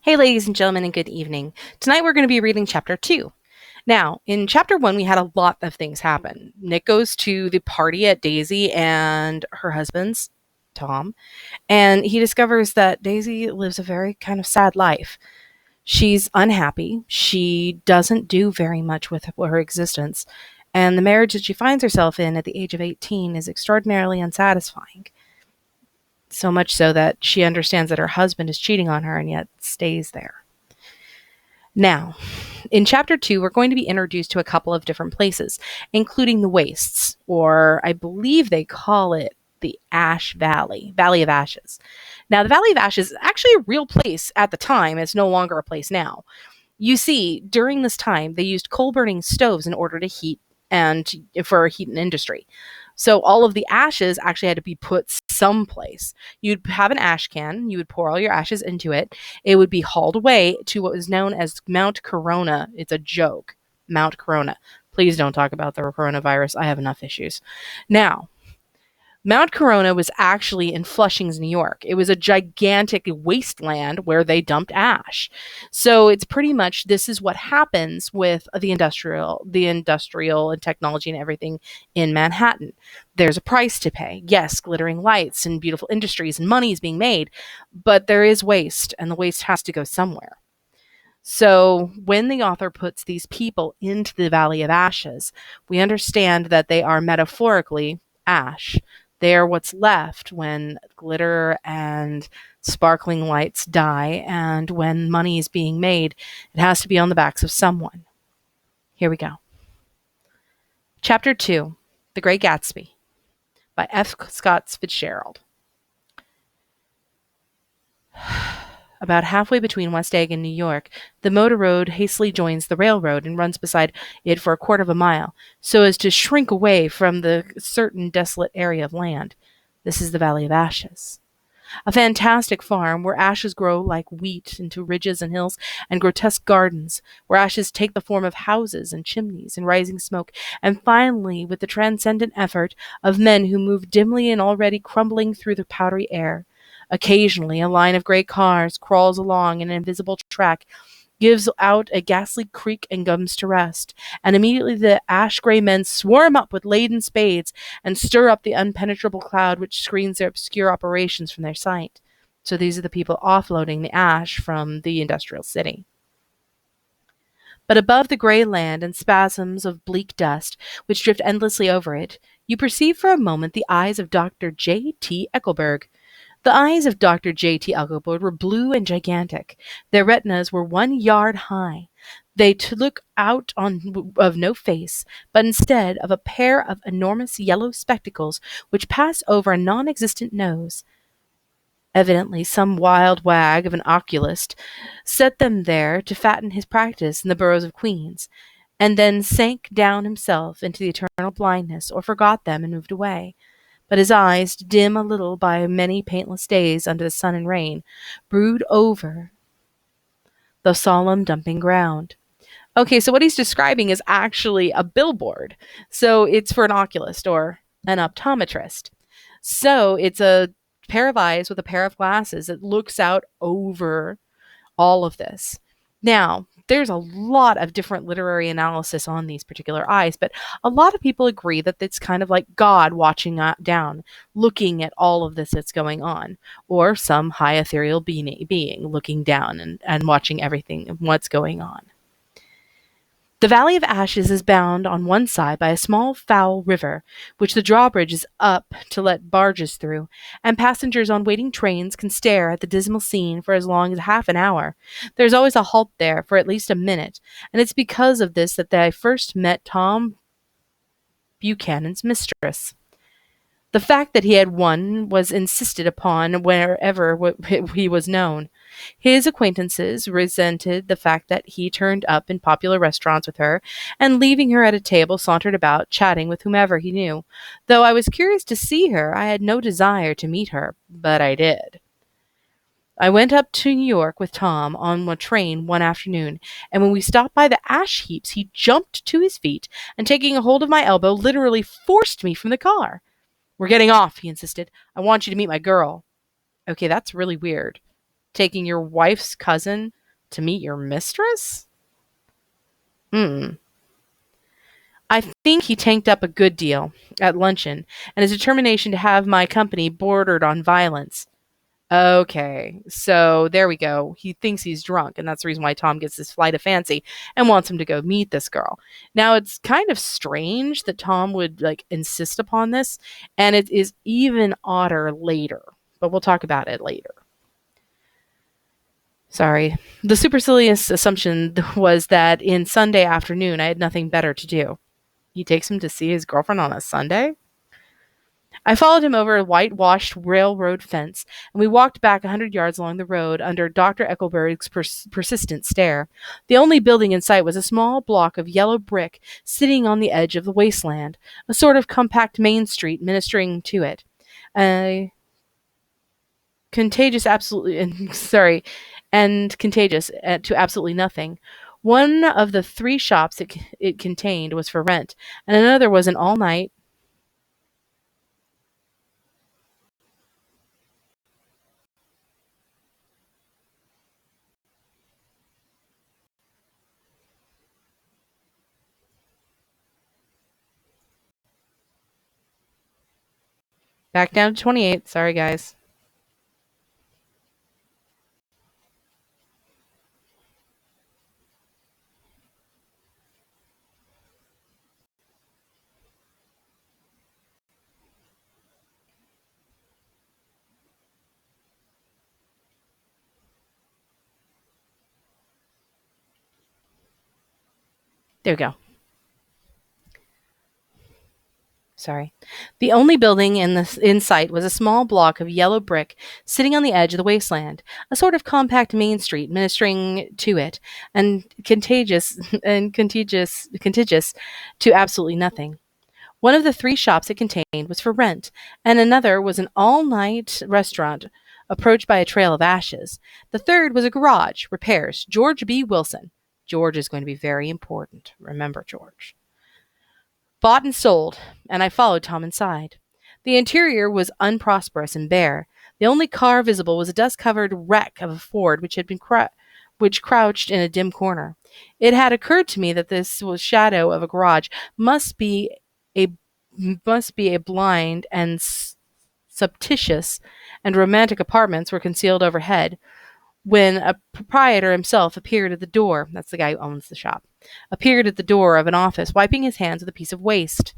Hey, ladies and gentlemen, and good evening. Tonight we're going to be reading Chapter 2. Now, in Chapter 1, we had a lot of things happen. Nick goes to the party at Daisy and her husband's, Tom, and he discovers that Daisy lives a very kind of sad life. She's unhappy. She doesn't do very much with her existence, and the marriage that she finds herself in at the age of 18 is extraordinarily unsatisfying. So much so that she understands that her husband is cheating on her and yet stays there. Now, in Chapter 2, we're going to be introduced to a couple of different places, including the Wastes, or I believe they call it the Ash Valley, Valley of Ashes. Now, the Valley of Ashes is actually a real place at the time. It's no longer a place now. You see, during this time, they used coal-burning stoves in order to heat and for heat and industry. So all of the ashes actually had to be put someplace. You'd have an ash can, you would pour all your ashes into it. It would be hauled away to what was known as Mount Corona. It's a joke. Mount Corona. Please don't talk about the coronavirus. I have enough issues. Now, Mount Corona was actually in Flushing's, New York. It was a gigantic wasteland where they dumped ash. So it's pretty much this is what happens with the industrial and technology and everything in Manhattan. There's a price to pay. Yes, glittering lights and beautiful industries and money is being made, but there is waste, and the waste has to go somewhere. So when the author puts these people into the Valley of Ashes, we understand that they are metaphorically ash. They are what's left when glitter and sparkling lights die, and when money is being made, it has to be on the backs of someone. Here we go. Chapter 2, The Great Gatsby, by F. Scott Fitzgerald. About halfway between West Egg and New York, the motor road hastily joins the railroad and runs beside it for a quarter of a mile, so as to shrink away from the certain desolate area of land. This is the Valley of Ashes. A fantastic farm where ashes grow like wheat into ridges and hills and grotesque gardens, where ashes take the form of houses and chimneys and rising smoke, and finally with the transcendent effort of men who move dimly and already crumbling through the powdery air. Occasionally a line of great cars crawls along an invisible track, gives out a ghastly creak and comes to rest, and immediately the ash-gray men swarm up with laden spades and stir up the impenetrable cloud which screens their obscure operations from their sight. So these are the people offloading the ash from the industrial city. But above the gray land and spasms of bleak dust which drift endlessly over it, you perceive for a moment the eyes of Dr. J. T. Eckelberg. The eyes of Dr. J. T. Eckelberg were blue and gigantic. Their retinas were 1 yard high. They look out of no face, but instead of a pair of enormous yellow spectacles which pass over a non-existent nose. Evidently some wild wag of an oculist set them there to fatten his practice in the boroughs of Queens, and then sank down himself into the eternal blindness, or forgot them and moved away. But his eyes, dim a little by many paintless days under the sun and rain, brood over the solemn dumping ground. Okay, so what he's describing is actually a billboard. So it's for an oculist or an optometrist. So it's a pair of eyes with a pair of glasses that looks out over all of this. Now, there's a lot of different literary analysis on these particular eyes, but a lot of people agree that it's kind of like God watching down, looking at all of this that's going on, or some high ethereal being looking down and watching everything and what's going on. The Valley of Ashes is bound on one side by a small foul river, which the drawbridge is up to let barges through, and passengers on waiting trains can stare at the dismal scene for as long as half an hour. There's always a halt there for at least a minute, and it's because of this that I first met Tom Buchanan's mistress. The fact that he had one was insisted upon wherever he was known. His acquaintances resented the fact that he turned up in popular restaurants with her, and leaving her at a table sauntered about, chatting with whomever he knew. Though I was curious to see her, I had no desire to meet her, but I did. I went up to New York with Tom on a train one afternoon, and when we stopped by the ash heaps, he jumped to his feet, and taking a hold of my elbow, literally forced me from the car. "We're getting off," he insisted. "I want you to meet my girl." Okay, that's really weird. Taking your wife's cousin To meet your mistress? Hmm. I think he tanked up a good deal at luncheon, and his determination to have my company bordered on violence. Okay, so there we go. He thinks he's drunk, and that's the reason why Tom gets this flight of fancy and wants him to go meet this girl. Now, it's kind of strange that Tom would insist upon this, and it is even odder later, but we'll talk about it later. Sorry. The supercilious assumption was that in Sunday afternoon I had nothing better to do. He takes him to see his girlfriend on a Sunday? I followed him over a whitewashed railroad fence, and we walked back 100 yards along the road under Dr. Eckelberg's persistent stare. The only building in sight was a small block of yellow brick sitting on the edge of the wasteland, a sort of compact main street ministering to it. A contagious absolutely and sorry and contagious to absolutely nothing. One of the three shops it contained was for rent, and another was an all-night. Back down to 28. Sorry, guys. There we go. Sorry. The only building in sight was a small block of yellow brick sitting on the edge of the wasteland, a sort of compact main street ministering to it, and contagious to absolutely nothing. One of the three shops it contained was for rent, and another was an all-night restaurant approached by a trail of ashes. The third was a garage, repairs, George B. Wilson. George is going to be very important. Remember George. Bought and sold, and I followed Tom inside. The interior was unprosperous and bare. The only car visible was a dust-covered wreck of a Ford which crouched in a dim corner. It had occurred to me that this was shadow of a garage a must be a blind and subtitious and romantic apartments were concealed overhead when a proprietor himself appeared at the door. That's the guy who owns the shop. Appeared at the door of an office, wiping his hands with a piece of waste.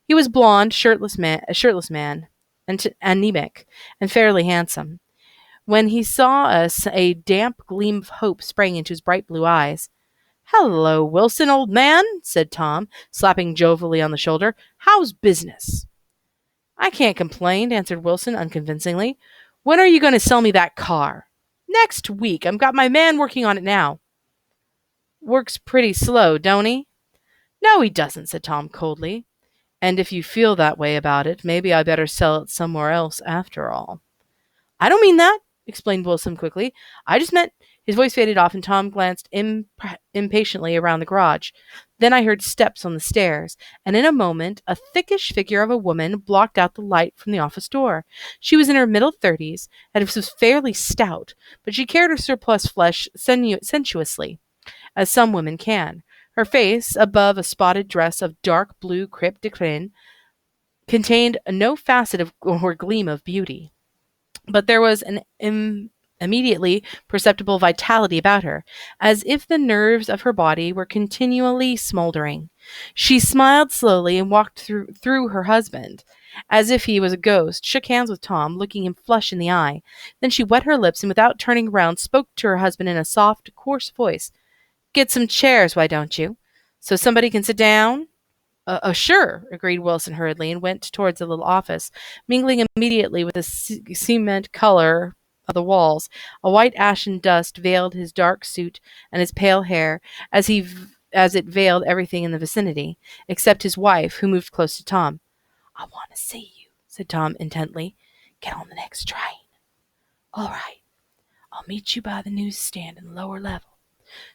He was blond, a shirtless man, and anemic, and fairly handsome. When he saw us, a damp gleam of hope sprang into his bright blue eyes. "Hello, Wilson, old man," said Tom, slapping jovially on the shoulder. "How's business?" "I can't complain," answered Wilson unconvincingly. "When are you going to sell me that car?" "Next week. I've got my man working on it now." "Works pretty slow, don't he?" "No, he doesn't," said Tom coldly. "And if you feel that way about it, maybe I better sell it somewhere else after all." "I don't mean that," explained Wilson quickly. "I just meant—" His voice faded off, and Tom glanced impatiently around the garage. Then I heard steps on the stairs, and in a moment a thickish figure of a woman blocked out the light from the office door. She was in her middle 30s, and was fairly stout, but she carried her surplus flesh sensuously, as some women can. Her face, above a spotted dress of dark blue crepe de chine, contained no facet or gleam of beauty. But there was an immediately perceptible vitality about her, as if the nerves of her body were continually smoldering. She smiled slowly and walked through her husband, as if he was a ghost, shook hands with Tom, looking him flush in the eye. Then she wet her lips and, without turning round, spoke to her husband in a soft, coarse voice. "Get some chairs, why don't you? So somebody can sit down?" Sure," agreed Wilson hurriedly, and went towards the little office, mingling immediately with the cement color of the walls. A white ashen dust veiled his dark suit and his pale hair, as it veiled everything in the vicinity, except his wife, who moved close to Tom. "I want to see you," said Tom intently. "Get on the next train." "All right. I'll meet you by the newsstand in the lower level."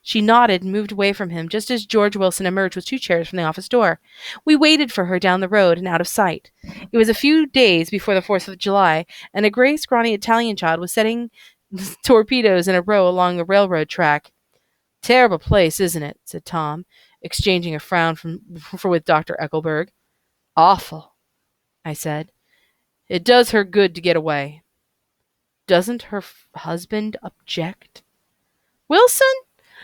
She nodded and moved away from him just as George Wilson emerged with two chairs from the office door. We waited for her down the road and out of sight. It was a few days before the 4th of July, and a gray, scrawny Italian child was torpedoes in a row along the railroad track. Terrible place, isn't it? Said Tom, exchanging a frown with Dr. Eckelberg. Awful, I said. It does her good to get away. Doesn't her husband object? Wilson?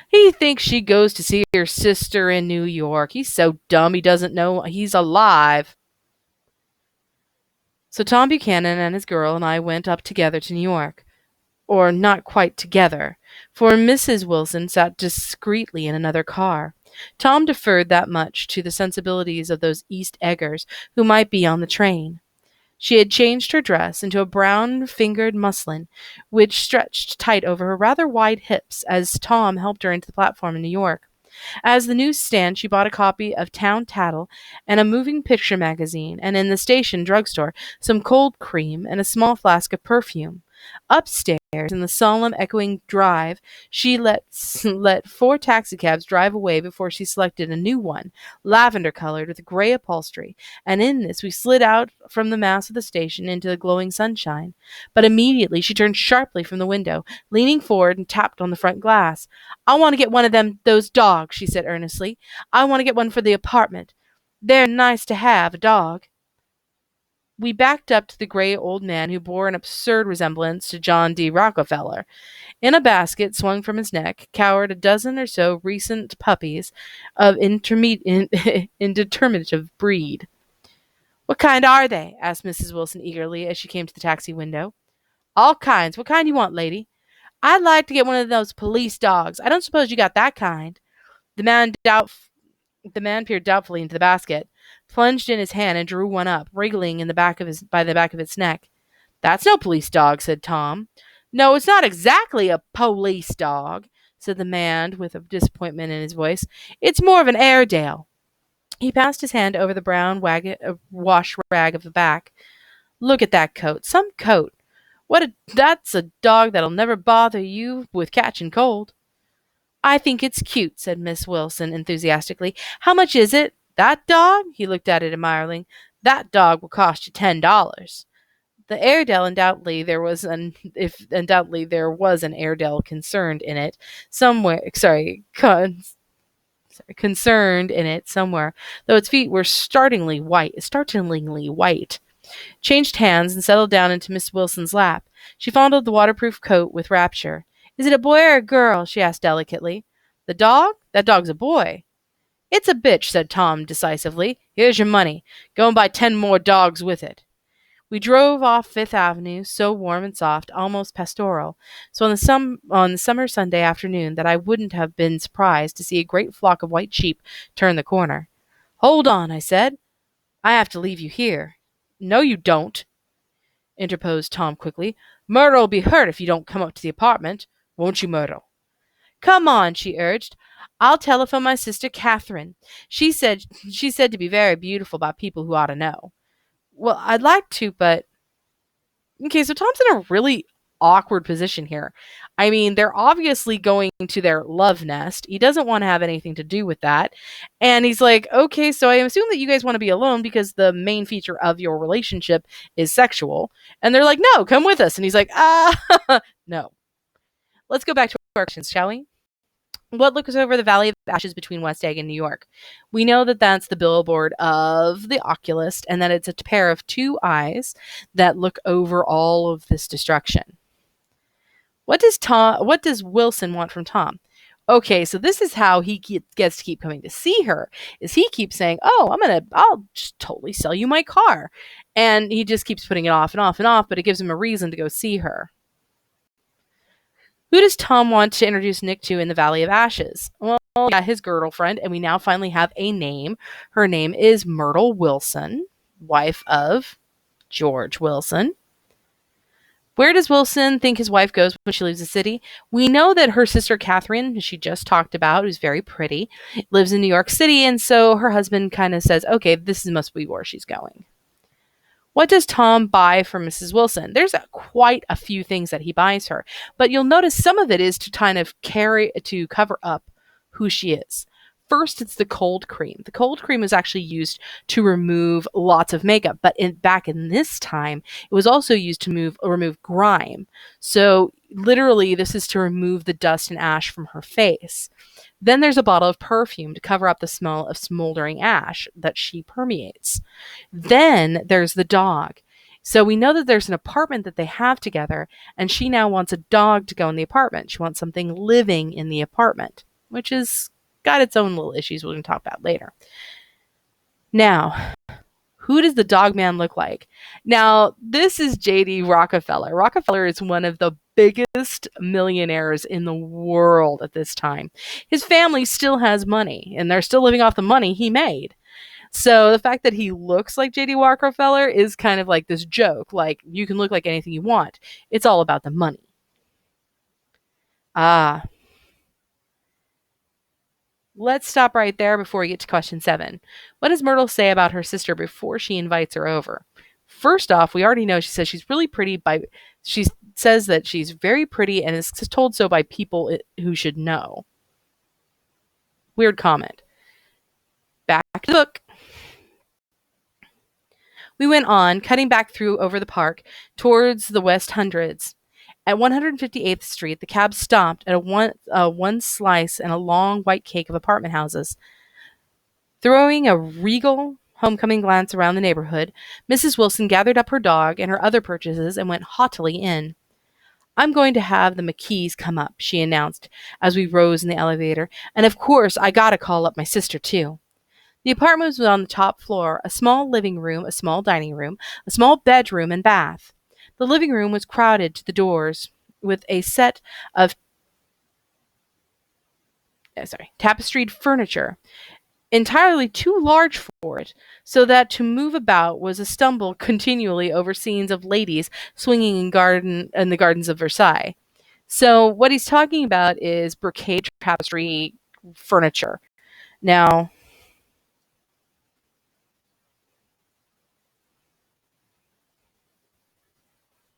He thinks she goes to see her sister in New York. He's so dumb he doesn't know he's alive. So Tom Buchanan and his girl and I went up together to New York. Or not quite together, for Mrs. Wilson sat discreetly in another car. Tom deferred that much to the sensibilities of those East Eggers who might be on the train. She had changed her dress into a brown-fingered muslin, which stretched tight over her rather wide hips as Tom helped her into the platform in New York. As the newsstand, she bought a copy of Town Tattle and a moving picture magazine, and in the station drugstore, some cold cream and a small flask of perfume. Upstairs, in the solemn, echoing drive, she let 4 taxicabs drive away before she selected a new one, lavender-colored with gray upholstery, and in this we slid out from the mass of the station into the glowing sunshine. But immediately she turned sharply from the window, leaning forward and tapped on the front glass. I want to get one of those dogs, she said earnestly. I want to get one for the apartment. They're nice to have, a dog. We backed up to the gray old man who bore an absurd resemblance to John D. Rockefeller. In a basket swung from his neck cowered a dozen or so recent puppies of indeterminative breed. What kind are they? Asked Mrs. Wilson eagerly as she came to the taxi window. All kinds. What kind you want, lady? I'd like to get one of those police dogs. I don't suppose you got that kind. The man the man peered doubtfully into the basket, plunged in his hand, and drew one up, wriggling by the back of its neck. That's no police dog, said Tom. No, it's not exactly a police dog, said the man with a disappointment in his voice. It's more of an Airedale. He passed his hand over the brown wash rag of the back. Look at that coat. Some coat. That's a dog that'll never bother you with catching cold. I think it's cute, said Miss Wilson enthusiastically. How much is it? That dog? He looked at it admiringly. That dog will cost you $10. The Airedale undoubtedly there was an Airedale concerned in it somewhere. Concerned in it somewhere, though its feet were startlingly white. Changed hands and settled down into Miss Wilson's lap. She fondled the waterproof coat with rapture. Is it a boy or a girl? She asked delicately. The dog? That dog's a boy. It's a bitch, said Tom decisively. Here's your money. Go and buy 10 more dogs with it. We drove off Fifth Avenue, so warm and soft, almost pastoral, so on the summer Sunday afternoon that I wouldn't have been surprised to see a great flock of white sheep turn the corner. Hold on, I said. I have to leave you here. No, you don't, interposed Tom quickly. Myrtle'll be hurt if you don't come up to the apartment. Won't you, Myrtle? Come on, she urged. I'll telephone my sister Catherine. She said to be very beautiful about people who ought to know. Well, I'd like to, but... Okay, so Tom's in a really awkward position here. I mean, they're obviously going to their love nest. He doesn't want to have anything to do with that. And he's like, okay, so I assume that you guys want to be alone because the main feature of your relationship is sexual. And they're like, no, come with us. And he's like, no. Let's go back to our questions, shall we? What looks over the Valley of Ashes between West Egg and New York? We know that that's the billboard of the oculist and that it's a pair of 2 eyes that look over all of this destruction. What does Wilson want from Tom? Okay, so this is how he gets to keep coming to see her. Is he keeps saying, "Oh, I'll just totally sell you my car," and he just keeps putting it off and off and off. But it gives him a reason to go see her. Who does Tom want to introduce Nick to in the Valley of Ashes? Well, yeah, his girlfriend, and we now finally have a name. Her name is Myrtle Wilson, wife of George Wilson. Where does Wilson think his wife goes when she leaves the city? We know that her sister Catherine, who she just talked about, who's very pretty, lives in New York City, and so her husband kind of says, okay, this must be where she's going. What does Tom buy for Mrs. Wilson? There's quite a few things that he buys her, but you'll notice some of it is to kind of cover up who she is. First, it's the cold cream. The cold cream was actually used to remove lots of makeup, but back in this time, it was also used to remove grime. So Literally, this is to remove the dust and ash from her face. Then there's a bottle of perfume to cover up the smell of smoldering ash that she permeates. Then there's the dog. So we know that there's an apartment that they have together, and she now wants a dog to go in the apartment. She wants something living in the apartment, which has got its own little issues we're going to talk about later. Now, who does the dog man look like? Now, this is J.D. Rockefeller. Rockefeller is one of the biggest millionaires in the world at this time. His family still has money, and they're still living off the money he made. So the fact that he looks like J.D. Rockefeller is kind of like this joke. Like, you can look like anything you want. It's all about the money. Ah, let's stop right there before we get to question 7. What does Myrtle say about her sister before she invites her over? First off, we already know she says she's really pretty she says that she's very pretty and is told so by people who should know. Weird comment. Back to the book. We went on, cutting back through over the park towards the West Hundreds. At 158th Street, the cab stopped at one slice and a long white cake of apartment houses. Throwing a regal homecoming glance around the neighborhood, Mrs. Wilson gathered up her dog and her other purchases and went haughtily in. I'm going to have the McKees come up, she announced as we rose in the elevator, and of course I gotta call up my sister too. The apartment was on the top floor, a small living room, a small dining room, a small bedroom and bath. The living room was crowded to the doors with a set of tapestried furniture, entirely too large for it, so that to move about was a stumble continually over scenes of ladies swinging in the gardens of Versailles. So what he's talking about is brocade tapestry furniture. Now,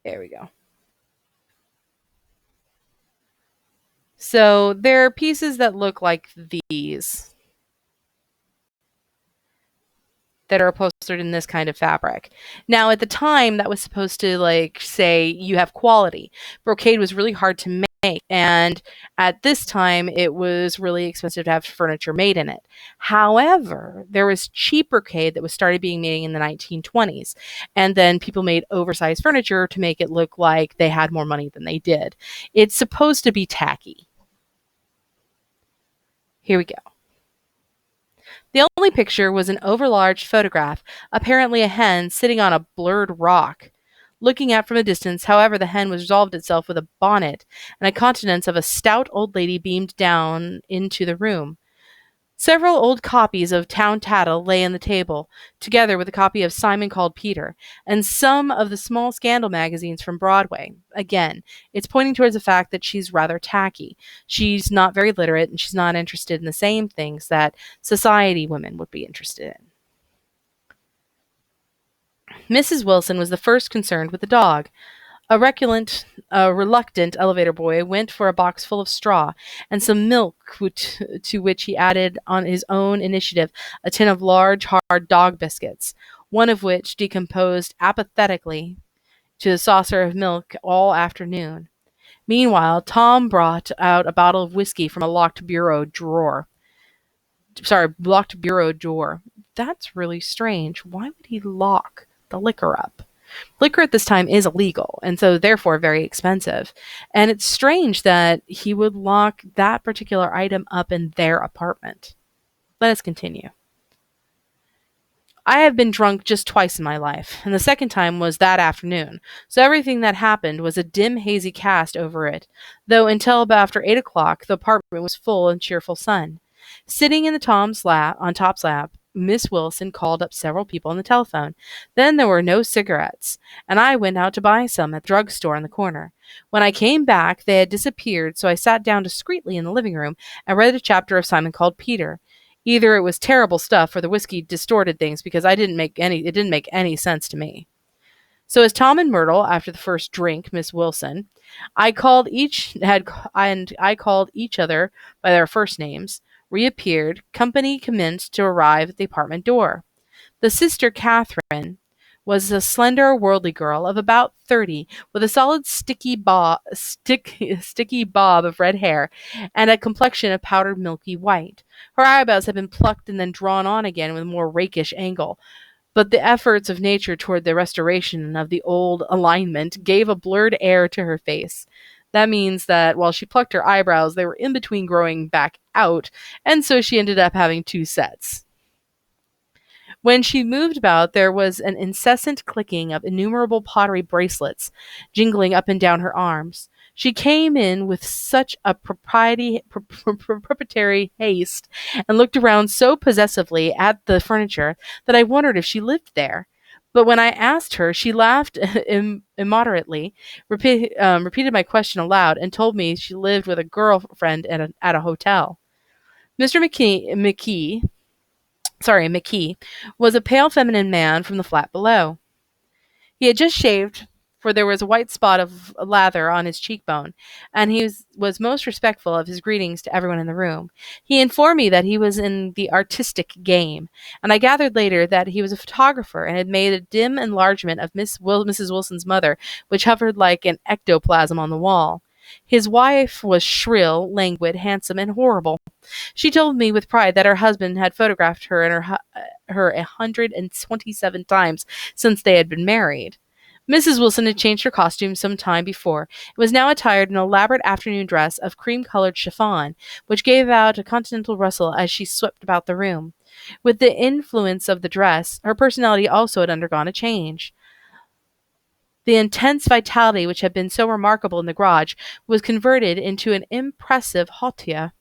there we go. So there are pieces that look like these that are upholstered in this kind of fabric. Now, at the time, that was supposed to like say you have quality. Brocade was really hard to make, and at this time, it was really expensive to have furniture made in it. However, there was cheap brocade that was started being made in the 1920s, and then people made oversized furniture to make it look like they had more money than they did. It's supposed to be tacky. Here we go. The only picture was an overlarge photograph, apparently a hen sitting on a blurred rock. Looking at from a distance, however, the hen was resolved itself with a bonnet, and a countenance of a stout old lady beamed down into the room. Several old copies of Town Tattle lay on the table, together with a copy of Simon Called Peter, and some of the small scandal magazines from Broadway. Again, it's pointing towards the fact that she's rather tacky. She's not very literate, and she's not interested in the same things that society women would be interested in. Mrs. Wilson was the first concerned with the dog. A reluctant elevator boy went for a box full of straw and some milk, to which he added on his own initiative a tin of large, hard dog biscuits, one of which decomposed apathetically to a saucer of milk all afternoon. Meanwhile, Tom brought out a bottle of whiskey from a locked bureau drawer. Locked bureau drawer. That's really strange. Why would he lock the liquor up? Liquor at this time is illegal, and so therefore very expensive. And it's strange that he would lock that particular item up in their apartment. Let us continue. I have been drunk just twice in my life, and the second time was that afternoon, so everything that happened was a dim, hazy cast over it, though until about after 8 o'clock the apartment was full of cheerful sun. Sitting in the Top's lap, Miss Wilson called up several people on the telephone. Then there were no cigarettes, and I went out to buy some at the drugstore on the corner. When I came back, they had disappeared, so I sat down discreetly in the living room and read a chapter of Simon Called Peter. Either it was terrible stuff or the whiskey distorted things because it didn't make any sense to me. So as Tom and Myrtle, after the first drink, Miss Wilson, I called each other by their first names, reappeared, company commenced to arrive at the apartment door. The sister Catherine was a slender, worldly girl of about 30, with a solid, sticky bob of red hair and a complexion of powdered milky white. Her eyebrows had been plucked and then drawn on again with a more rakish angle, but the efforts of nature toward the restoration of the old alignment gave a blurred air to her face. That means that while she plucked her eyebrows, they were in between growing back out, and so she ended up having two sets. When she moved about, there was an incessant clicking of innumerable pottery bracelets jingling up and down her arms. She came in with such a proprietary haste and looked around so possessively at the furniture that I wondered if she lived there. But when I asked her, she laughed immoderately, repeated my question aloud, and told me she lived with a girlfriend at a hotel. Mr. McKee was a pale feminine man from the flat below. He had just shaved, for there was a white spot of lather on his cheekbone, and he was most respectful of his greetings to everyone in the room. He informed me that he was in the artistic game, and I gathered later that he was a photographer and had made a dim enlargement of Mrs. Wilson's mother, which hovered like an ectoplasm on the wall. His wife was shrill, languid, handsome, and horrible. She told me with pride that her husband had photographed her and her 127 times since they had been married. Mrs. Wilson had changed her costume some time before, and was now attired in an elaborate afternoon dress of cream-colored chiffon, which gave out a continental rustle as she swept about the room. With the influence of the dress, her personality also had undergone a change. The intense vitality which had been so remarkable in the garage was converted into an impressive hauteur.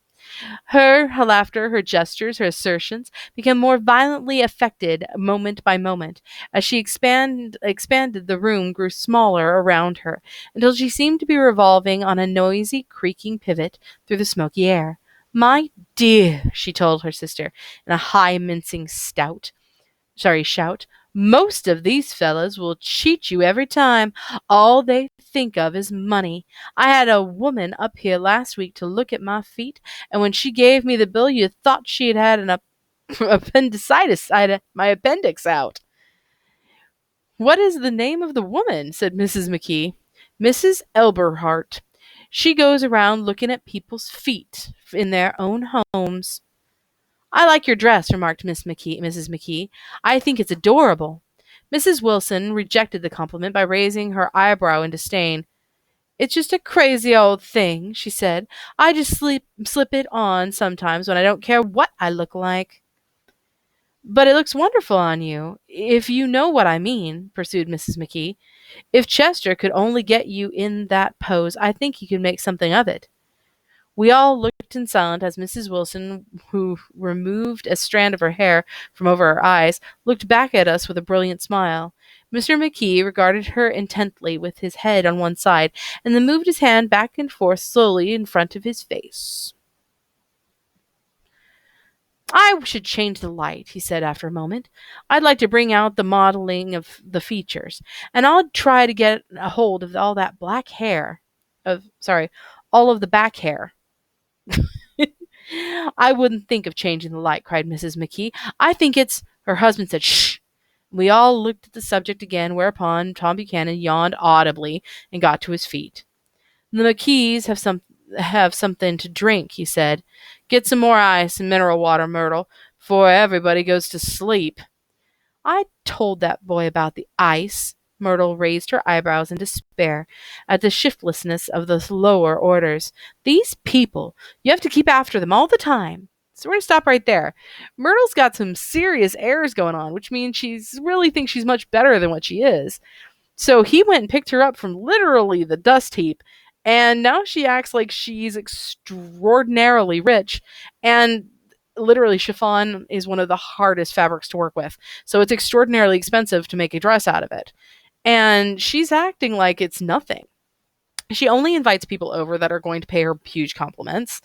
Her laughter, her gestures, her assertions became more violently affected moment by moment. As she expanded, the room grew smaller around her, until she seemed to be revolving on a noisy, creaking pivot through the smoky air. My dear, she told her sister in a high, mincing shout. Most of these fellows will cheat you every time. All they think of is money. I had a woman up here last week to look at my feet, and when she gave me the bill, you thought she had an appendicitis. I had my appendix out. What is the name of the woman? Said Mrs. McKee. Mrs. Elberhart. She goes around looking at people's feet in their own homes. I like your dress, remarked Mrs. McKee. I think it's adorable. Mrs. Wilson rejected the compliment by raising her eyebrow in disdain. It's just a crazy old thing, she said. I just slip it on sometimes when I don't care what I look like. But it looks wonderful on you, if you know what I mean, pursued Mrs. McKee. If Chester could only get you in that pose, I think he could make something of it. We all looked in silence as Mrs. Wilson, who removed a strand of her hair from over her eyes, looked back at us with a brilliant smile. Mr. McKee regarded her intently with his head on one side, and then moved his hand back and forth slowly in front of his face. I should change the light, he said after a moment. I'd like to bring out the modeling of the features, and I'll try to get a hold of all that black hair. All of the back hair. I wouldn't think of changing the light, cried Mrs. McKee. I think it's— Her husband said, shh. We all looked at the subject again, whereupon Tom Buchanan yawned audibly and got to his feet. The McKees have something to drink, he said. Get some more ice and mineral water, Myrtle, before everybody goes to sleep. I told that boy about the ice. Myrtle raised her eyebrows in despair at the shiftlessness of the lower orders. These people, you have to keep after them all the time. So we're going to stop right there. Myrtle's got some serious airs going on, which means she's really thinks she's much better than what she is. So he went and picked her up from literally the dust heap, and now she acts like she's extraordinarily rich, and literally chiffon is one of the hardest fabrics to work with. So it's extraordinarily expensive to make a dress out of it. And she's acting like it's nothing. She only invites people over that are going to pay her huge compliments.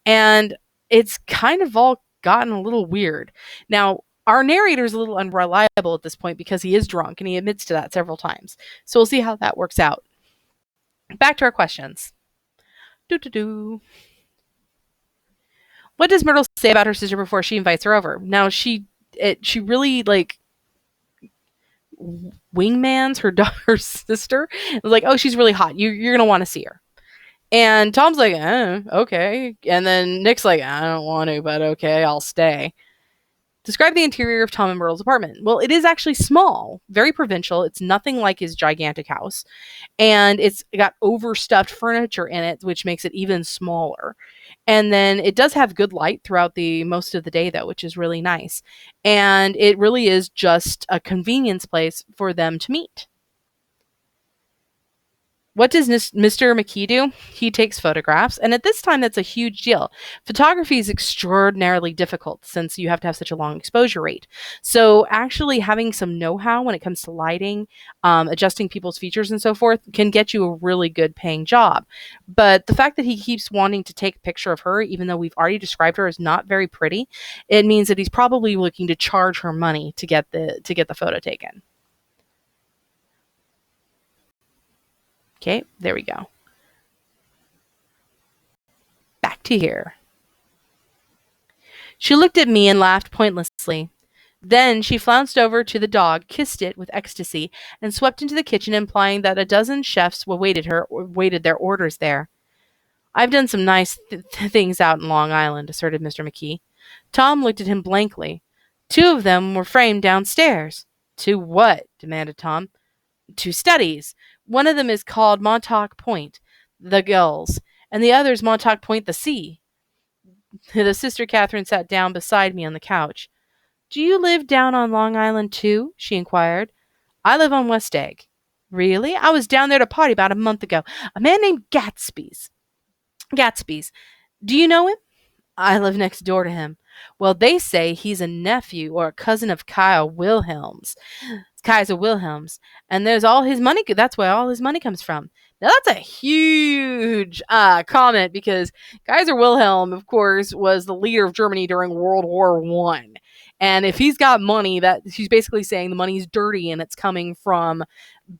And it's kind of all gotten a little weird. Now, our narrator is a little unreliable at this point because he is drunk and he admits to that several times. So we'll see how that works out. Back to our questions. Doo-doo-doo. What does Myrtle say about her sister before she invites her over? Now, she really, wingmans her her sister. It was like, oh, she's really hot. You're gonna want to see her. And Tom's like, okay. And then Nick's like, I don't want to, but okay, I'll stay. Describe the interior of Tom and Myrtle's apartment. Well, it is actually small, very provincial. It's nothing like his gigantic house. And it's got overstuffed furniture in it, which makes it even smaller. And then it does have good light throughout the most of the day, though, which is really nice. And it really is just a convenience place for them to meet. What does Mr. McKee do? He takes photographs, and at this time, that's a huge deal. Photography is extraordinarily difficult since you have to have such a long exposure rate. So, actually, having some know how when it comes to lighting, adjusting people's features, and so forth can get you a really good paying job. But the fact that he keeps wanting to take a picture of her, even though we've already described her as not very pretty, it means that he's probably looking to charge her money to get the photo taken. Okay, there we go. Back to here. She looked at me and laughed pointlessly. Then she flounced over to the dog, kissed it with ecstasy, and swept into the kitchen, implying that a dozen chefs awaited their orders there. I've done some nice things out in Long Island, asserted Mr. McKee. Tom looked at him blankly. Two of them were framed downstairs. To what? Demanded Tom. To studies. One of them is called Montauk Point, the gulls, and the other is Montauk Point, the sea. The sister Catherine sat down beside me on the couch. Do you live down on Long Island too? She inquired. I live on West Egg. Really? I was down there to party about a month ago. A man named Gatsby's. Do you know him? I live next door to him. Well, they say he's a nephew or a cousin of Kaiser Wilhelm's, and there's all his money. That's where all his money comes from. Now that's a huge comment because Kaiser Wilhelm, of course, was the leader of Germany during World War One, and if he's got money, that he's basically saying the money's dirty and it's coming from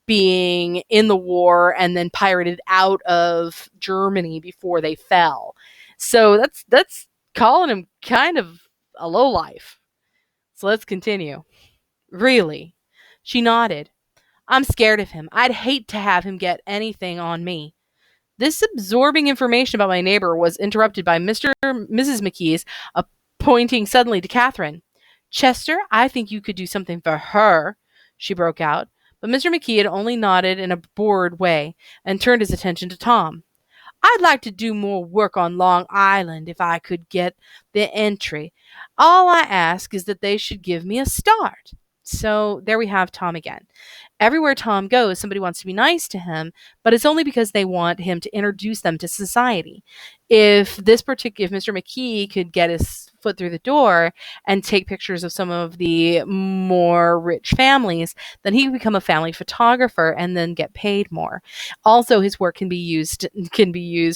being in the war and then pirated out of Germany before they fell. So that's calling him kind of a lowlife. So let's continue. Really? She nodded. I'm scared of him. I'd hate to have him get anything on me. This absorbing information about my neighbor was interrupted by Mrs. McKee's pointing suddenly to Catherine. Chester, I think you could do something for her, she broke out. But Mr. McKee had only nodded in a bored way and turned his attention to Tom. I'd like to do more work on Long Island if I could get the entry. All I ask is that they should give me a start. So there we have Tom again. Everywhere Tom goes, somebody wants to be nice to him, but it's only because they want him to introduce them to society. If Mr. McKee could get his foot through the door and take pictures of some of the more rich families, then he could become a family photographer and then get paid more. Also, his work can be used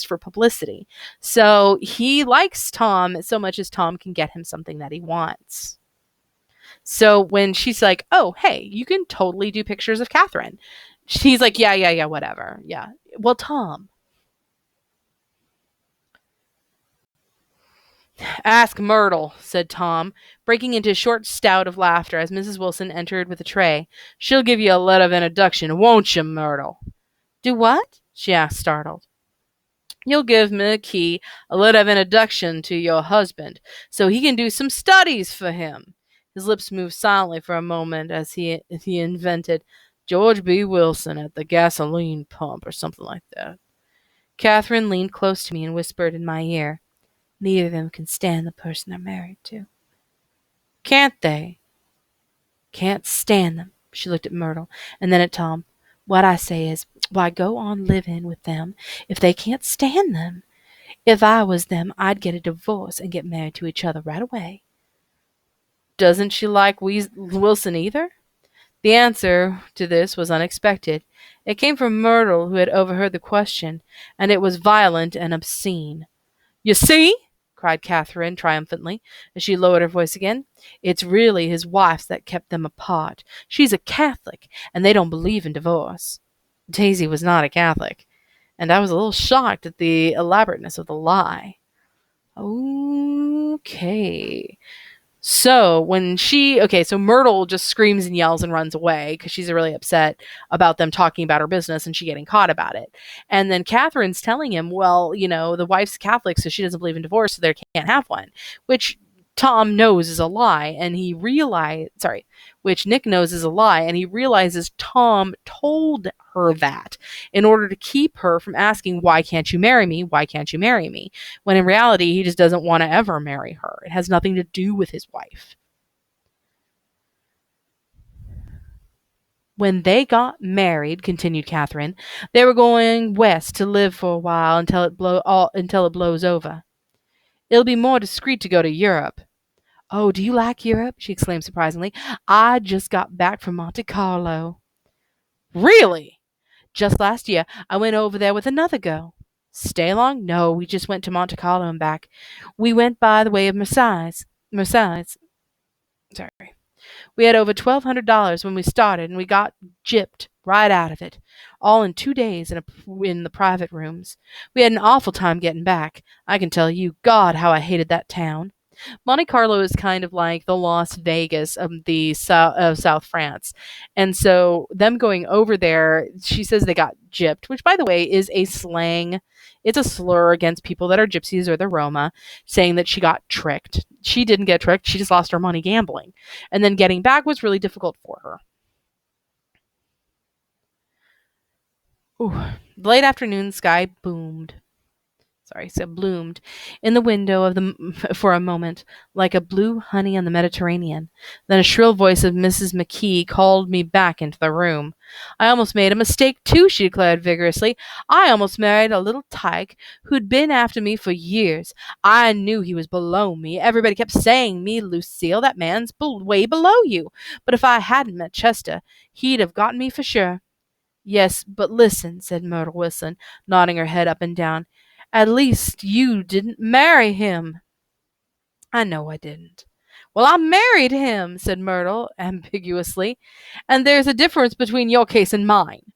for publicity. So he likes Tom so much as Tom can get him something that he wants. So when she's like, oh, hey, you can totally do pictures of Catherine. She's like, yeah, whatever. Yeah. Well, Tom. Ask Myrtle, said Tom, breaking into a short spout of laughter as Mrs. Wilson entered with a tray. She'll give you a letter of introduction, won't you, Myrtle? Do what? She asked, startled. You'll give McKee a letter of introduction to your husband so he can do some studies for him. His lips moved silently for a moment as he invented George B. Wilson at the gasoline pump or something like that. Catherine leaned close to me and whispered in my ear, neither of them can stand the person they're married to. Can't they? Can't stand them. She looked at Myrtle and then at Tom. What I say is, why go on living with them if they can't stand them? If I was them, I'd get a divorce and get married to each other right away. Doesn't she like Wilson either? The answer to this was unexpected. It came from Myrtle, who had overheard the question, and it was violent and obscene. You see? Cried Catherine triumphantly, as she lowered her voice again. It's really his wife that kept them apart. She's a Catholic, and they don't believe in divorce. Daisy was not a Catholic, and I was a little shocked at the elaborateness of the lie. Okay. So so Myrtle just screams and yells and runs away because she's really upset about them talking about her business and she getting caught about it. And then Catherine's telling him, well, the wife's Catholic, so she doesn't believe in divorce, so they can't have one, which Tom knows is a lie. And which Nick knows is a lie. And he realizes Tom told her that in order to keep her from asking, why can't you marry me? Why can't you marry me? When in reality, he just doesn't want to ever marry her. It has nothing to do with his wife. When they got married, continued Catherine, they were going west to live for a while until it blows over. It'll be more discreet to go to Europe. Oh, do you like Europe? She exclaimed surprisingly. I just got back from Monte Carlo. Really? Just last year, I went over there with another girl. Stay long? No, we just went to Monte Carlo and back. We went by the way of Marseilles. Marseilles. Sorry. We had over $1,200 when we started, and we got gypped right out of it, all in 2 days in the private rooms. We had an awful time getting back. I can tell you, God, how I hated that town. Monte Carlo is kind of like the Las Vegas of the South France. And so them going over there, she says they got gypped, which by the way is a slang. It's a slur against people that are gypsies or the Roma, saying that she got tricked. She didn't get tricked. She just lost her money gambling. And then getting back was really difficult for her. Ooh. The late afternoon sky bloomed in the window of the for a moment, like a blue honey on the Mediterranean. Then a shrill voice of Mrs. McKee called me back into the room. I almost made a mistake too, she declared vigorously. I almost married a little tyke who'd been after me for years. I knew he was below me. Everybody kept saying me, Lucille, that man's way below you. But if I hadn't met Chester, he'd have gotten me for sure. Yes, but listen, said Myrtle, whistling, nodding her head up and down. At least you didn't marry him. I know I didn't. Well, I married him, said Myrtle, ambiguously, and there's a difference between your case and mine.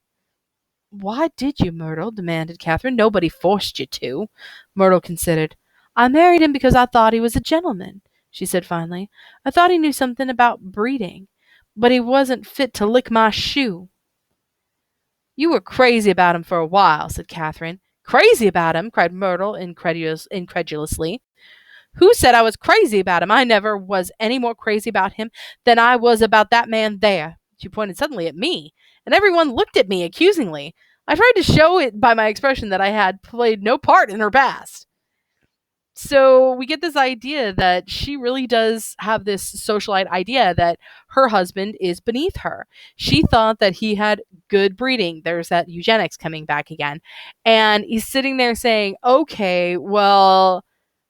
Why did you, Myrtle? Demanded Catherine. Nobody forced you to. Myrtle considered. I married him because I thought he was a gentleman, she said finally. I thought he knew something about breeding, but he wasn't fit to lick my shoe. You were crazy about him for a while, said Catherine. Crazy about him? Cried Myrtle incredulously. Who said I was crazy about him? I never was any more crazy about him than I was about that man there. She pointed suddenly at me, and everyone looked at me accusingly. I tried to show it by my expression that I had played no part in her past. So we get this idea that she really does have this socialite idea that her husband is beneath her. She thought that he had good breeding. There's that eugenics coming back again. And he's sitting there saying, okay, well,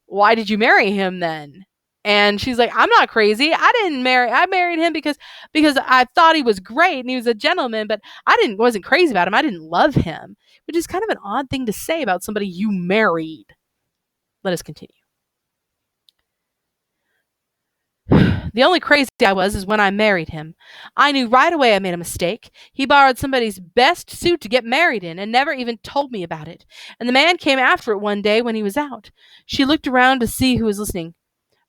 why did you marry him then? And she's like, I'm not crazy. I married him because I thought he was great and he was a gentleman, but wasn't crazy about him. I didn't love him, which is kind of an odd thing to say about somebody you married. Let us continue. The only crazy I was is when I married him. I knew right away I made a mistake. He borrowed somebody's best suit to get married in and never even told me about it. And the man came after it one day when he was out. She looked around to see who was listening.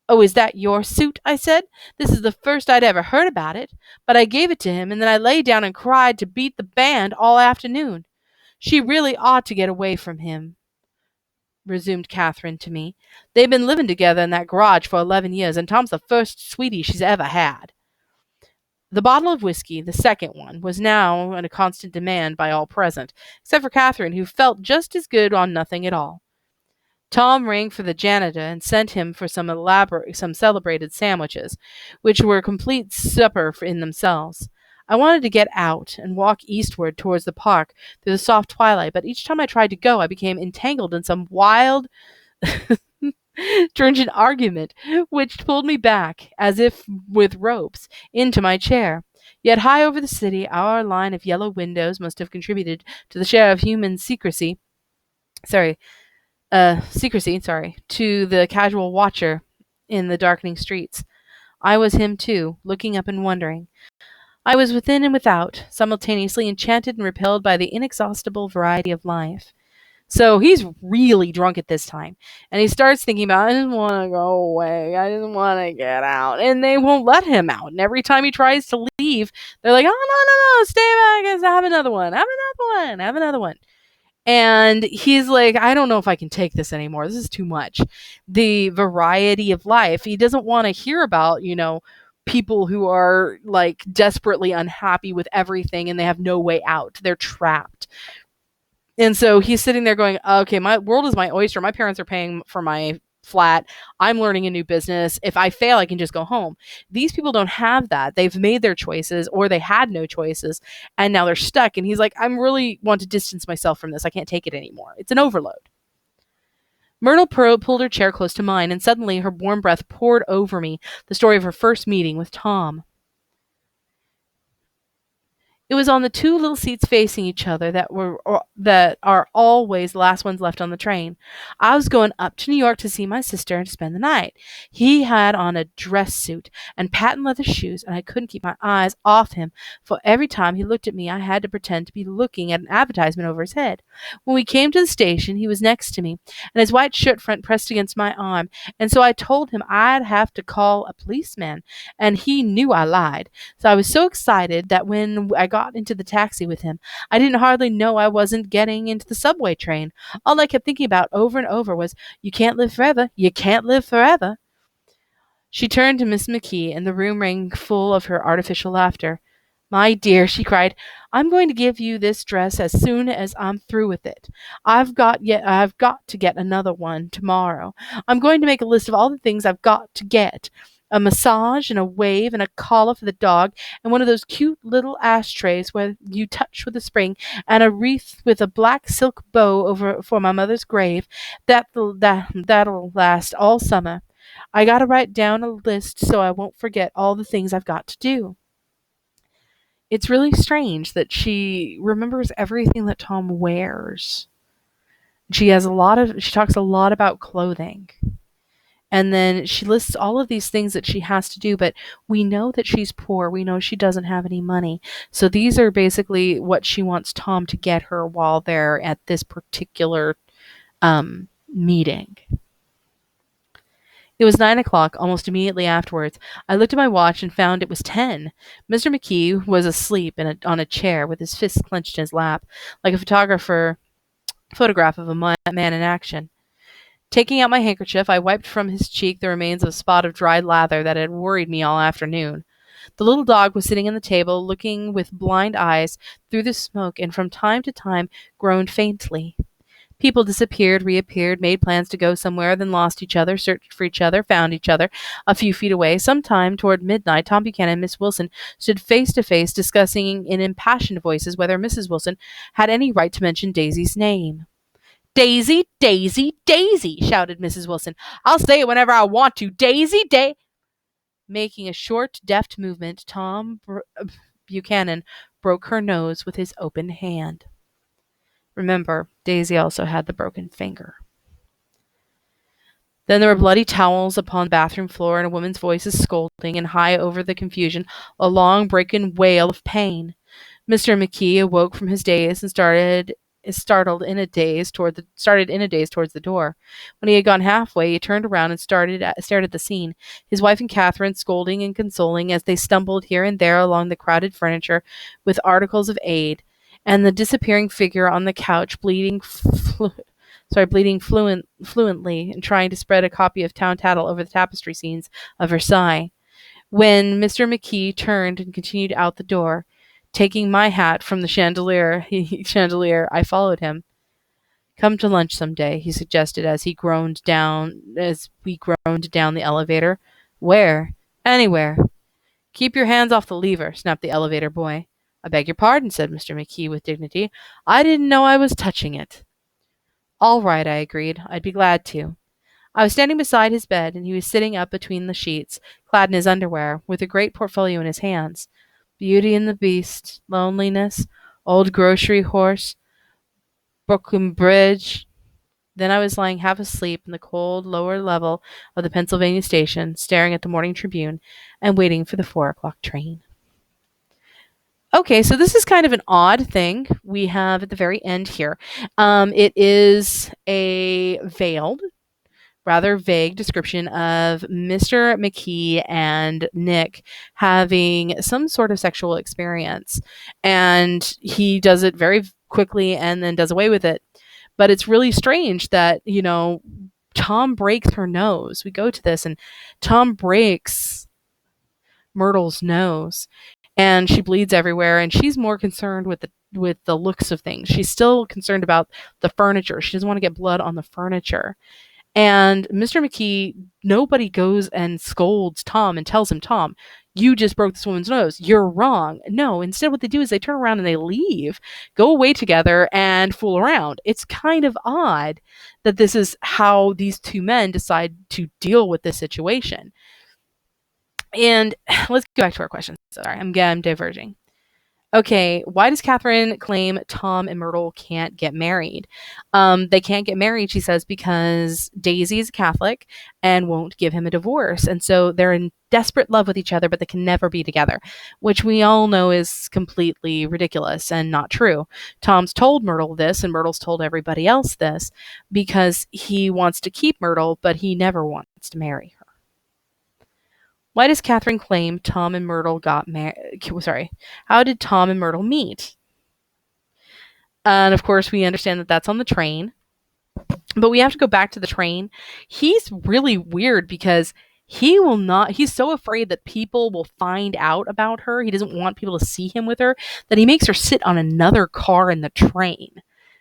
Oh, is that your suit? I said. This is the first I'd ever heard about it. But I gave it to him, and then I lay down and cried to beat the band all afternoon. She really ought to get away from him, resumed Catherine to me. They've been living together in that garage for 11 years, and Tom's the first sweetie she's ever had. The bottle of whiskey, the second one, was now in a constant demand by all present, except for Catherine, who felt just as good on nothing at all. Tom rang for the janitor and sent him for some celebrated sandwiches, which were a complete supper in themselves. I wanted to get out and walk eastward towards the park through the soft twilight, but each time I tried to go, I became entangled in some wild, stringent argument, which pulled me back, as if with ropes, into my chair. Yet high over the city, our line of yellow windows must have contributed to the share of human secrecy, to the casual watcher in the darkening streets. I was him too, looking up and wondering. I was within and without, simultaneously enchanted and repelled by the inexhaustible variety of life. So he's really drunk at this time. And he starts thinking about, I just want to go away. I just want to get out. And they won't let him out. And every time he tries to leave, they're like, oh, no, no, no, stay back. Have another one. Have another one. Have another one. And he's like, I don't know if I can take this anymore. This is too much. The variety of life. He doesn't want to hear about, people who are like desperately unhappy with everything and they have no way out. They're trapped. And so he's sitting there going, okay, my world is my oyster. My parents are paying for my flat. I'm learning a new business. If I fail, I can just go home. These people don't have that. They've made their choices or they had no choices and now they're stuck. And he's like, I'm really want to distance myself from this. I can't take it anymore. It's an overload. Myrtle pulled her chair close to mine and suddenly her warm breath poured over me the story of her first meeting with Tom. It was on the two little seats facing each other that are always the last ones left on the train. I was going up to New York to see my sister and to spend the night. He had on a dress suit and patent leather shoes, and I couldn't keep my eyes off him, for every time he looked at me I had to pretend to be looking at an advertisement over his head. When we came to the station, he was next to me, and his white shirt front pressed against my arm, and so I told him I'd have to call a policeman, and he knew I lied. So I was so excited that when I got into the taxi with him, I didn't hardly know I wasn't getting into the subway train. All I kept thinking about over and over was, you can't live forever. You can't live forever. She turned to Miss McKee, and the room rang full of her artificial laughter. My dear, she cried, I'm going to give you this dress as soon as I'm through with it. I've got to get another one tomorrow. I'm going to make a list of all the things I've got to get. A massage and a wave and a collar for the dog and one of those cute little ashtrays where you touch with a spring and a wreath with a black silk bow over for my mother's grave. That'll last all summer. I gotta write down a list so I won't forget all the things I've got to do. It's really strange that she remembers everything that Tom wears. She talks a lot about clothing. And then she lists all of these things that she has to do, but we know that she's poor. We know she doesn't have any money. So these are basically what she wants Tom to get her while they're at this particular meeting. It was 9 o'clock. Almost immediately afterwards, I looked at my watch and found it was 10. Mr. McKee was asleep on a chair with his fists clenched in his lap, like a photograph of a man in action. Taking out my handkerchief, I wiped from his cheek the remains of a spot of dried lather that had worried me all afternoon. The little dog was sitting on the table, looking with blind eyes through the smoke, and from time to time groaned faintly. People disappeared, reappeared, made plans to go somewhere, then lost each other, searched for each other, found each other a few feet away. Sometime toward midnight, Tom Buchanan and Miss Wilson stood face to face, discussing in impassioned voices whether Mrs. Wilson had any right to mention Daisy's name. Daisy, Daisy, Daisy, shouted Mrs. Wilson. I'll say it whenever I want to. Daisy, Making a short, deft movement, Buchanan broke her nose with his open hand. Remember, Daisy also had the broken finger. Then there were bloody towels upon the bathroom floor and a woman's voices scolding, and high over the confusion, a long, broken wail of pain. Mr. McKee awoke from his daze and started in a daze towards the door. When he had gone halfway, he turned around and stared at the scene. His wife and Catherine scolding and consoling as they stumbled here and there along the crowded furniture with articles of aid, and the disappearing figure on the couch bleeding fluently and trying to spread a copy of Town Tattle over the tapestry scenes of Versailles. When Mr. McKee turned and continued out the door, taking my hat from the chandelier, I followed him. Come to lunch some day, he suggested as we groaned down the elevator. Where? Anywhere. Keep your hands off the lever, snapped the elevator boy. I beg your pardon, said Mr. McKee with dignity. I didn't know I was touching it. All right, I agreed. I'd be glad to. I was standing beside his bed, and he was sitting up between the sheets, clad in his underwear, with a great portfolio in his hands. Beauty and the Beast, Loneliness, Old Grocery Horse, Brooklyn Bridge. Then I was lying half asleep in the cold lower level of the Pennsylvania station, staring at the morning Tribune and waiting for the 4 o'clock train. Okay, so this is kind of an odd thing we have at the very end here. It is a veiled, rather vague description of Mr. McKee and Nick having some sort of sexual experience. And he does it very quickly and then does away with it. But it's really strange that, Tom breaks her nose. We go to this, and Tom breaks Myrtle's nose, and she bleeds everywhere, and she's more concerned with the looks of things. She's still concerned about the furniture. She doesn't want to get blood on the furniture. And Mr. McKee, nobody goes and scolds Tom and tells him, Tom, you just broke this woman's nose. You're wrong. No, instead, what they do is they turn around and they leave, go away together, and fool around. It's kind of odd that this is how these two men decide to deal with this situation. And let's go back to our questions. Sorry, I'm diverging. Okay, why does Catherine claim Tom and Myrtle can't get married? They can't get married, she says, because Daisy's Catholic and won't give him a divorce. And so they're in desperate love with each other, but they can never be together, which we all know is completely ridiculous and not true. Tom's told Myrtle this, and Myrtle's told everybody else this, because he wants to keep Myrtle, but he never wants to marry her. Why does Catherine claim Tom and Myrtle got married? Sorry. How did Tom and Myrtle meet? And of course, we understand that that's on the train. But we have to go back to the train. He's really weird because he's so afraid that people will find out about her. He doesn't want people to see him with her, that he makes her sit on another car in the train.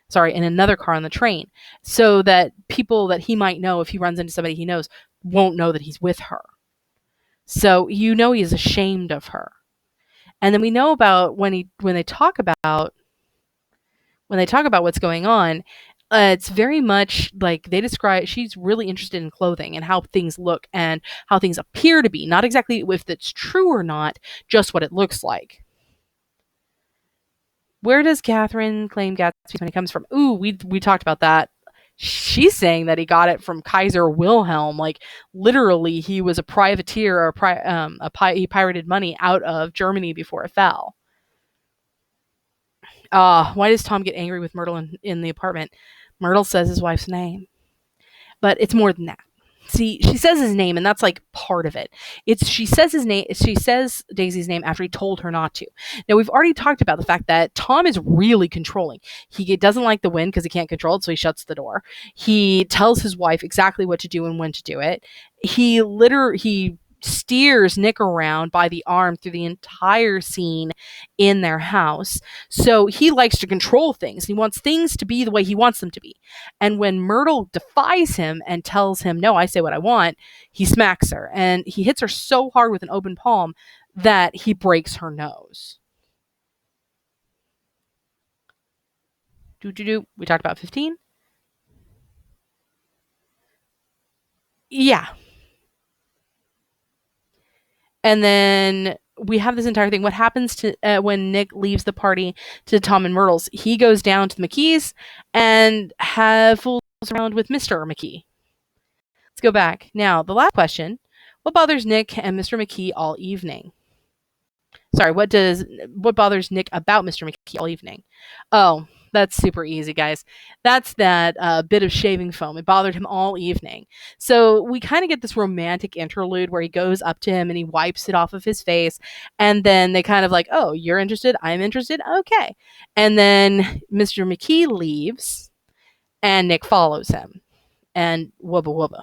Sorry, in another car on the train. So that people that he might know, if he runs into somebody he knows, won't know that he's with her. So he's ashamed of her. And then we know about when they talk about what's going on, it's very much like they describe she's really interested in clothing and how things look and how things appear to be, not exactly if it's true or not, just what it looks like. Where does Catherine claim Gatsby money comes from? Ooh, we talked about that. She's saying that he got it from Kaiser Wilhelm. Like, literally, he was a privateer, he pirated money out of Germany before it fell. Why does Tom get angry with Myrtle in the apartment? Myrtle says his wife's name. But it's more than that. See, she says his name, and that's like part of it. She says his name. She says Daisy's name after he told her not to. Now, we've already talked about the fact that Tom is really controlling. He doesn't like the wind because he can't control it, so he shuts the door. He tells his wife exactly what to do and when to do it. He steers Nick around by the arm through the entire scene in their house. So he likes to control things. He wants things to be the way he wants them to be. And when Myrtle defies him and tells him, no, I say what I want, he smacks her. And he hits her so hard with an open palm that he breaks her nose. We talked about 15? Yeah. And then we have this entire thing. What happens to when Nick leaves the party to Tom and Myrtle's? He goes down to the McKees and fools around with Mr. McKee. Let's go back. Now, the last question. What bothers Nick and Mr. McKee all evening? Sorry, what bothers Nick about Mr. McKee all evening? Oh, that's super easy, guys. That's that bit of shaving foam. It bothered him all evening. So we kind of get this romantic interlude where he goes up to him and he wipes it off of his face. And then they kind of like, oh, you're interested? I'm interested? Okay. And then Mr. McKee leaves and Nick follows him. And wubba wubba.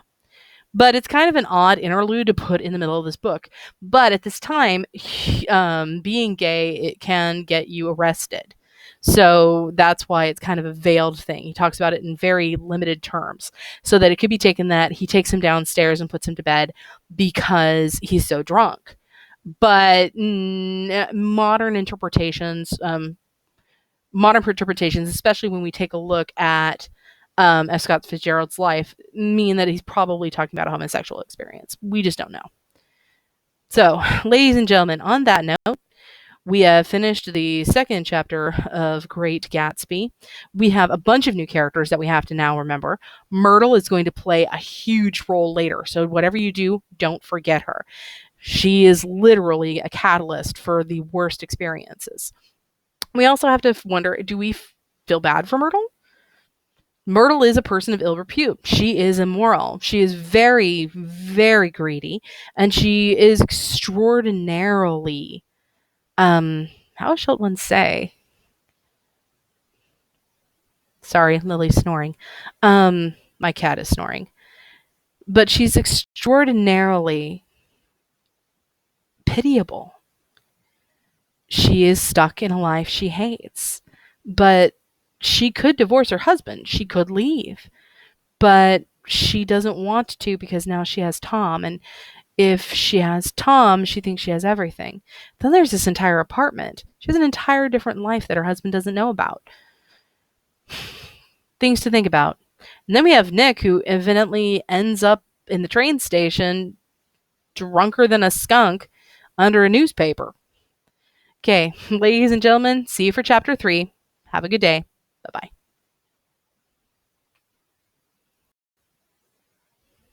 But it's kind of an odd interlude to put in the middle of this book. But at this time, being gay, it can get you arrested. So that's why it's kind of a veiled thing. He talks about it in very limited terms so that it could be taken that he takes him downstairs and puts him to bed because he's so drunk. But modern interpretations, especially when we take a look at F. Scott Fitzgerald's life, mean that he's probably talking about a homosexual experience. We just don't know. So, ladies and gentlemen, on that note, we have finished the second chapter of Great Gatsby. We have a bunch of new characters that we have to now remember. Myrtle is going to play a huge role later, so whatever you do, don't forget her. She is literally a catalyst for the worst experiences. We also have to wonder, do we feel bad for Myrtle? Myrtle is a person of ill repute. She is immoral. She is very, very greedy, and she is extraordinarily, how shall one say? Sorry, Lily's snoring. My cat is snoring. But she's extraordinarily pitiable. She is stuck in a life she hates. But she could divorce her husband. She could leave. But she doesn't want to because now she has Tom. And if she has Tom, she thinks she has everything. Then there's this entire apartment. She has an entire different life that her husband doesn't know about. Things to think about. And then we have Nick, who evidently ends up in the train station drunker than a skunk under a newspaper. Okay, ladies and gentlemen, see you for chapter 3. Have a good day. Bye bye.